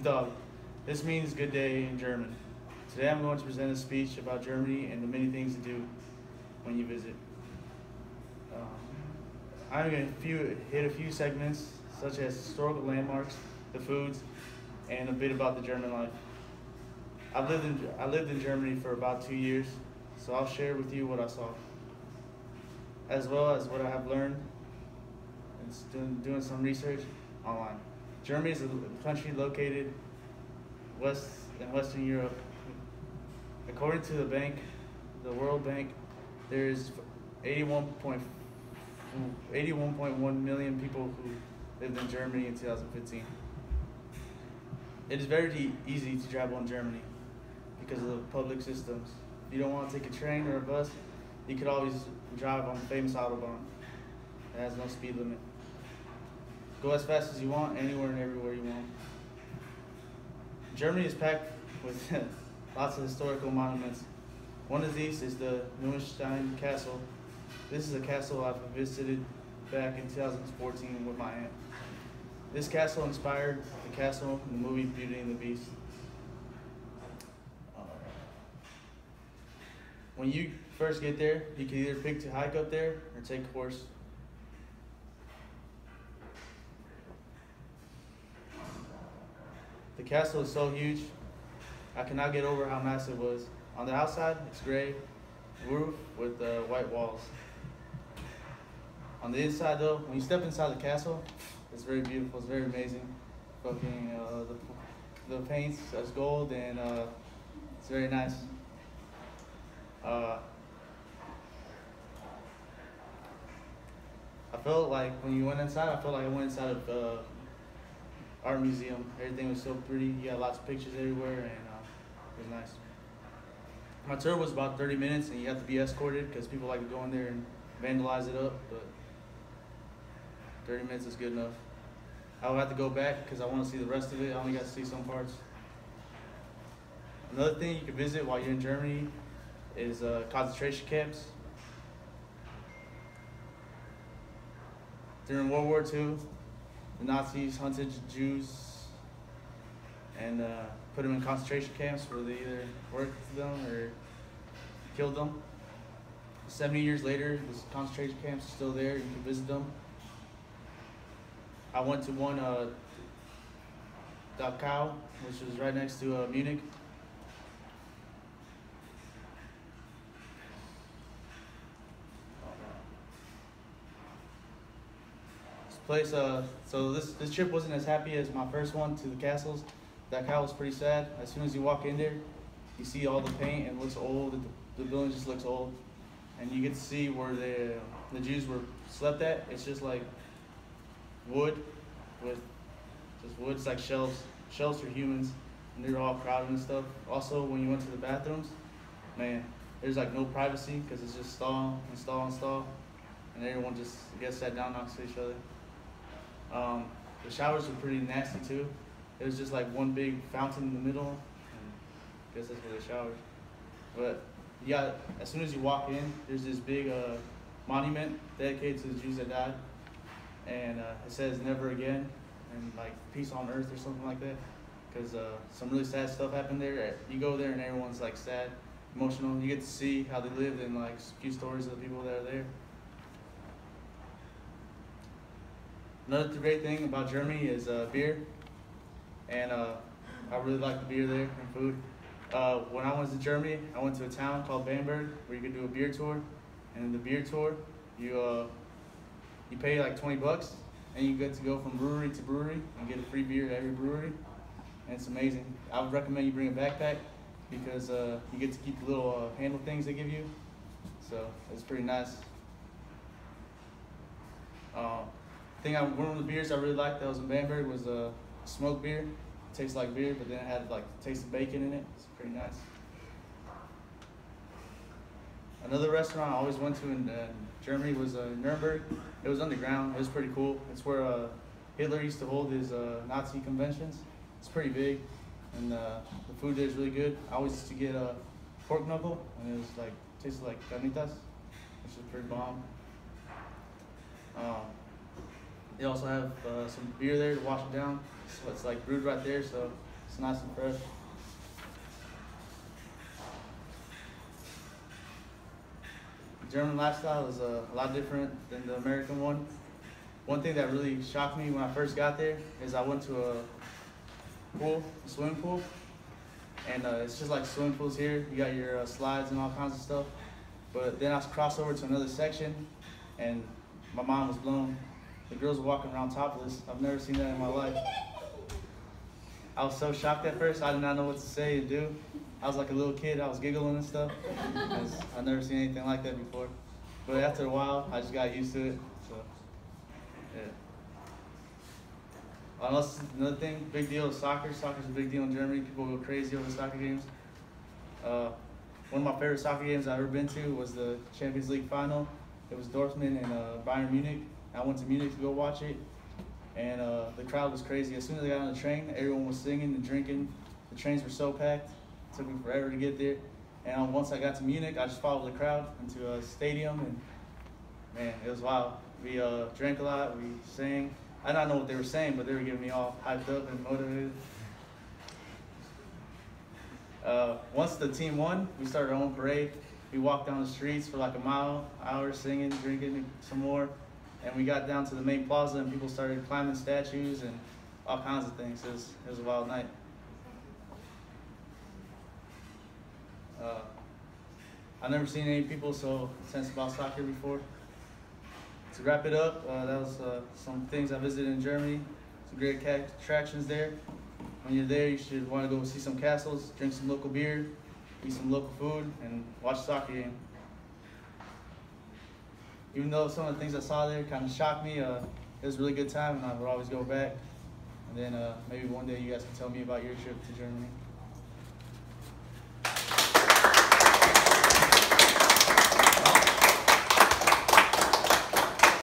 Dog. This means good day in German. Today I'm going to present a speech about Germany and the many things to do when you visit. I'm going to hit a few segments such as historical landmarks, the foods, and a bit about the German life. I lived in Germany for about 2 years, so I'll share with you what I saw, as well as what I have learned and doing some research online. Germany is a country located in Western Europe. According to the World Bank, there is 81.1 million people who lived in Germany in 2015. It is very easy to travel in Germany because of the public systems. If you don't want to take a train or a bus, you could always drive on the famous Autobahn. It has no speed limit. Go as fast as you want, anywhere and everywhere you want. Germany is packed with lots of historical monuments. One of these is the Neuschwanstein Castle. This is a castle I've visited back in 2014 with my aunt. This castle inspired the castle in the movie Beauty and the Beast. When you first get there, you can either pick to hike up there or take a horse. The castle is so huge, I cannot get over how massive it was. On the outside, it's gray roof with white walls. On the inside though, when you step inside the castle, it's very beautiful, it's very amazing. Fucking, the paint's as gold and it's very nice. I felt like when you went inside, I felt like I went inside of art museum. Everything was so pretty. You got lots of pictures everywhere, and it was nice. My tour was about 30 minutes, and you have to be escorted because people like to go in there and vandalize it up. But 30 minutes is good enough. I will have to go back because I want to see the rest of it. I only got to see some parts. Another thing you can visit while you're in Germany is concentration camps. During World War II, the Nazis hunted Jews and put them in concentration camps where they either worked them or killed them. 70 years later, the concentration camps are still there. You can visit them. I went to one, Dachau, which was right next to Munich. Place, so this trip wasn't as happy as my first one to the castles. Dachau was pretty sad. As soon as you walk in there, you see all the paint and it looks old. The building just looks old, and you get to see where the Jews were slept at. It's just like wood with just wood. It's like shelves for humans, and they're all crowded and stuff. Also, when you went to the bathrooms, man, there's like no privacy because it's just stall and stall and stall, and everyone just gets sat down next to each other. The showers were pretty nasty too. It was just like one big fountain in the middle, and I guess that's where they showered. But yeah, as soon as you walk in, there's this big monument dedicated to the Jews that died, and it says "Never Again" and like "Peace on Earth" or something like that, because some really sad stuff happened there. You go there and everyone's like sad, emotional. You get to see how they lived and like a few stories of the people that are there. Another great thing about Germany is beer, and I really like the beer there and food. When I went to Germany, I went to a town called Bamberg where you could do a beer tour, and in the beer tour, you pay like $20, and you get to go from brewery to brewery and get a free beer at every brewery, and it's amazing. I would recommend you bring a backpack because you get to keep the little handle things they give you, so it's pretty nice. One of the beers I really liked that was in Bamberg was a smoked beer. It tastes like beer, but then it had like taste of bacon in it. It's pretty nice. Another restaurant I always went to in Germany was Nuremberg. It was underground. It was pretty cool. It's where Hitler used to hold his Nazi conventions. It's pretty big, and the food there is really good. I always used to get a pork knuckle, and it was like tasted like carnitas, which is pretty bomb. They also have some beer there to wash it down. So it's like brewed right there, so It's nice and fresh. The German lifestyle is a lot different than the American one. One thing that really shocked me when I first got there is I went to a swimming pool, and it's just like swimming pools here. You got your slides and all kinds of stuff. But then I crossed over to another section, and my mind was blown. The girls were walking around topless. I've never seen that in my life. I was so shocked at first. I did not know what to say and do. I was like a little kid. I was giggling and stuff, because I've never seen anything like that before. But after a while, I just got used to it. So, yeah. Unless another thing, big deal is soccer. Soccer's a big deal in Germany. People go crazy over soccer games. One of my favorite soccer games I've ever been to was the Champions League final. It was Dortmund and Bayern Munich. I went to Munich to go watch it, and the crowd was crazy. As soon as I got on the train, everyone was singing and drinking. The trains were so packed. It took me forever to get there. And once I got to Munich, I just followed the crowd into a stadium, and man, it was wild. We drank a lot, we sang. I don't know what they were saying, but they were getting me all hyped up and motivated. Once the team won, we started our own parade. We walked down the streets for like a mile, hour, singing, drinking some more. And we got down to the main plaza, and people started climbing statues and all kinds of things. It was a wild night. I've never seen any people so intense about soccer before. To wrap it up, that was some things I visited in Germany. Some great attractions there. When you're there, you should want to go see some castles, drink some local beer, eat some local food, and watch a soccer game. Even though some of the things I saw there kind of shocked me, it was a really good time, and I would always go back. And then maybe one day you guys can tell me about your trip to Germany.